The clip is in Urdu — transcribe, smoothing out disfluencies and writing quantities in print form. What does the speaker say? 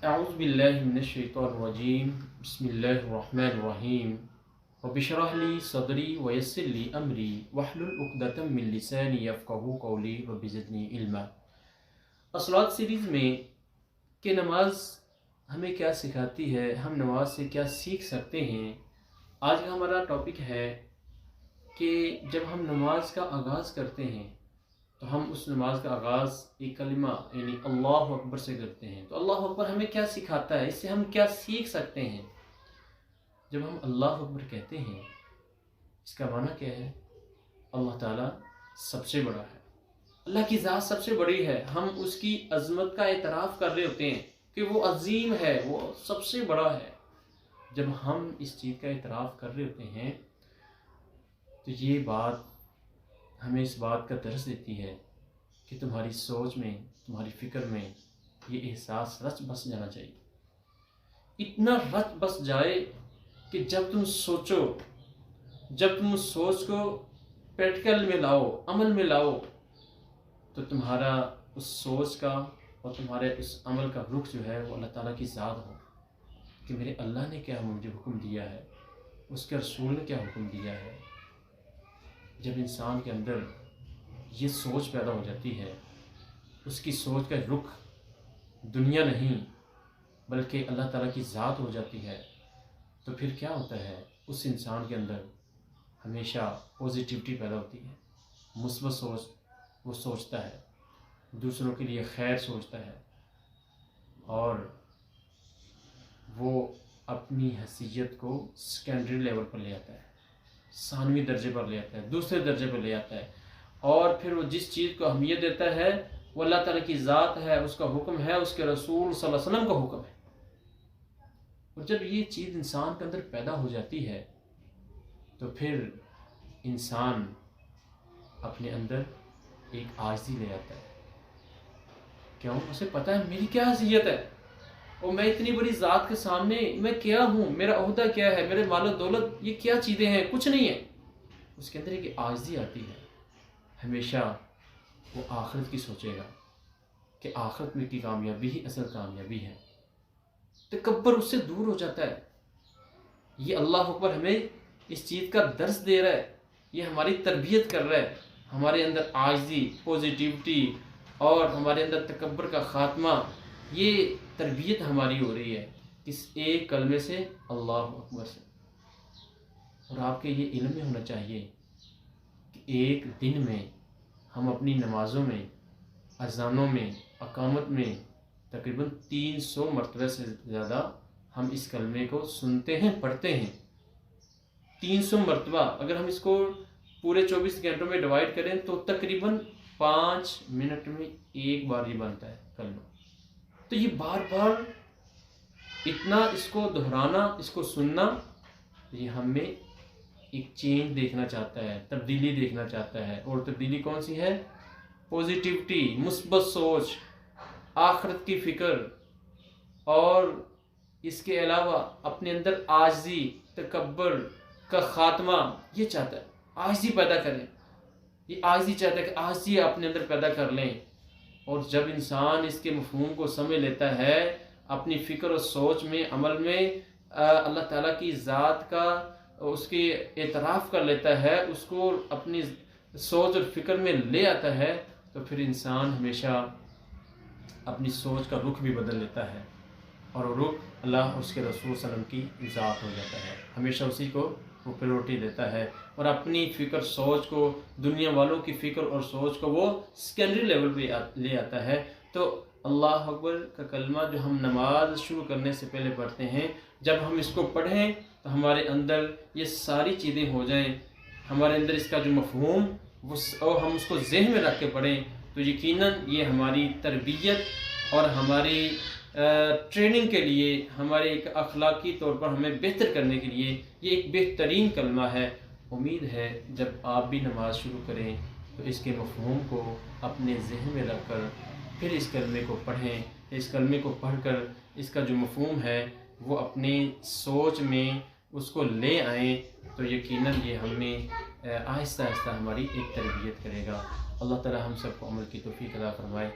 اعوذ باللہ من الشیطان الرجیم بسم اللہ الرحمن الرحیم رب اشرح لی صدری ویسر لی امری واحلل عقدۃ من لسانی یفقہوا قولی رب زدنی علما۔ الصلاۃ سیریز میں کہ نماز ہمیں کیا سکھاتی ہے، ہم نماز سے کیا سیکھ سکتے ہیں، آج کا ہمارا ٹاپک ہے کہ جب ہم نماز کا آغاز کرتے ہیں تو ہم اس نماز کا آغاز ایک کلمہ یعنی اللہ اکبر سے کرتے ہیں۔ تو اللہ اکبر ہمیں کیا سکھاتا ہے، اس سے ہم کیا سیکھ سکتے ہیں؟ جب ہم اللہ اکبر کہتے ہیں اس کا معنی کیا ہے؟ اللہ تعالیٰ سب سے بڑا ہے، اللہ کی ذات سب سے بڑی ہے، ہم اس کی عظمت کا اعتراف کر رہے ہوتے ہیں کہ وہ عظیم ہے، وہ سب سے بڑا ہے۔ جب ہم اس چیز کا اعتراف کر رہے ہوتے ہیں تو یہ بات ہمیں اس بات کا درس دیتی ہے کہ تمہاری سوچ میں، تمہاری فکر میں یہ احساس رچ بس جانا چاہیے، اتنا رچ بس جائے کہ جب تم سوچو، جب تم اس سوچ کو پریکٹیکل میں لاؤ، عمل میں لاؤ، تو تمہارا اس سوچ کا اور تمہارے اس عمل کا رخ جو ہے وہ اللہ تعالیٰ کی ذات ہو کہ میرے اللہ نے کیا مجھے حکم دیا ہے، اس کے رسول نے کیا حکم دیا ہے۔ جب انسان کے اندر یہ سوچ پیدا ہو جاتی ہے، اس کی سوچ کا رخ دنیا نہیں بلکہ اللہ تعالیٰ کی ذات ہو جاتی ہے، تو پھر کیا ہوتا ہے؟ اس انسان کے اندر ہمیشہ پوزیٹیوٹی پیدا ہوتی ہے، مثبت سوچ وہ سوچتا ہے، دوسروں کے لیے خیر سوچتا ہے، اور وہ اپنی حیثیت کو سیکنڈری لیول پر لے آتا ہے، ثانوی درجے پر لے آتا ہے، دوسرے درجے پر لے آتا ہے، اور پھر وہ جس چیز کو اہمیت دیتا ہے وہ اللہ تعالیٰ کی ذات ہے، اس کا حکم ہے، اس کے رسول صلی اللہ علیہ وسلم کا حکم ہے۔ اور جب یہ چیز انسان کے اندر پیدا ہو جاتی ہے تو پھر انسان اپنے اندر ایک عاجزی لے آتا ہے۔ کیوں؟ اسے پتہ ہے میری کیا حیثیت ہے، اور میں اتنی بڑی ذات کے سامنے میں کیا ہوں، میرا عہدہ کیا ہے، میرے مال و دولت یہ کیا چیزیں ہیں، کچھ نہیں ہے۔ اس کے اندر ایک عاجزی آتی ہے، ہمیشہ وہ آخرت کی سوچے گا کہ آخرت میں کی کامیابی ہی اصل کامیابی ہے، تکبر اس سے دور ہو جاتا ہے۔ یہ اللہ اکبر ہمیں اس چیز کا درس دے رہا ہے، یہ ہماری تربیت کر رہا ہے، ہمارے اندر عاجزی، پوزیٹیوٹی اور ہمارے اندر تکبر کا خاتمہ، یہ تربیت ہماری ہو رہی ہے اس ایک کلمے سے، اللہ اکبر سے۔ اور آپ کے یہ علم میں ہونا چاہیے کہ ایک دن میں ہم اپنی نمازوں میں، اذانوں میں، اقامت میں تقریباً 300 مرتبہ سے زیادہ ہم اس کلمے کو سنتے ہیں، پڑھتے ہیں۔ 300 مرتبہ اگر ہم اس کو پورے 24 گھنٹوں میں ڈیوائڈ کریں تو تقریباً 5 منٹ میں ایک بار یہ بنتا ہے کلمہ۔ تو یہ بار بار اتنا اس کو دہرانا، اس کو سننا، یہ ہمیں ایک چینج دیکھنا چاہتا ہے، تبدیلی دیکھنا چاہتا ہے۔ اور تبدیلی کون سی ہے؟ پوزیٹیوٹی، مثبت سوچ، آخرت کی فکر، اور اس کے علاوہ اپنے اندر عاجزی، تکبر کا خاتمہ، یہ چاہتا ہے۔ عاجزی پیدا کریں، یہ عاجزی چاہتا ہے کہ عاجزی اپنے اندر پیدا کر لیں۔ اور جب انسان اس کے مفہوم کو سمجھ لیتا ہے، اپنی فکر اور سوچ میں، عمل میں اللہ تعالیٰ کی ذات کا اس کے اعتراف کر لیتا ہے، اس کو اپنی سوچ اور فکر میں لے آتا ہے، تو پھر انسان ہمیشہ اپنی سوچ کا رخ بھی بدل لیتا ہے، اور وہ رخ اللہ اور اس کے رسول صلی اللہ علیہ وسلم کی ذات ہو جاتا ہے، ہمیشہ اسی کو وہ پریورٹی دیتا ہے، اور اپنی فکر سوچ کو، دنیا والوں کی فکر اور سوچ کو وہ سیکنڈری لیول پہ لے آتا ہے۔ تو اللہ اکبر کا کلمہ جو ہم نماز شروع کرنے سے پہلے پڑھتے ہیں، جب ہم اس کو پڑھیں تو ہمارے اندر یہ ساری چیزیں ہو جائیں، ہمارے اندر اس کا جو مفہوم اور ہم اس کو ذہن میں رکھ کے پڑھیں، تو یقیناً یہ ہماری تربیت اور ہماری ٹریننگ کے لیے، ہمارے ایک اخلاقی طور پر ہمیں بہتر کرنے کے لیے یہ ایک بہترین کلمہ ہے۔ امید ہے جب آپ بھی نماز شروع کریں تو اس کے مفہوم کو اپنے ذہن میں رکھ کر پھر اس کلمے کو پڑھیں، اس کلمے کو پڑھ کر اس کا جو مفہوم ہے وہ اپنی سوچ میں اس کو لے آئیں، تو یقیناً یہ ہمیں آہستہ آہستہ ہماری ایک تربیت کرے گا۔ اللہ تعالی ہم سب کو عمل کی توفیق عطا فرمائے۔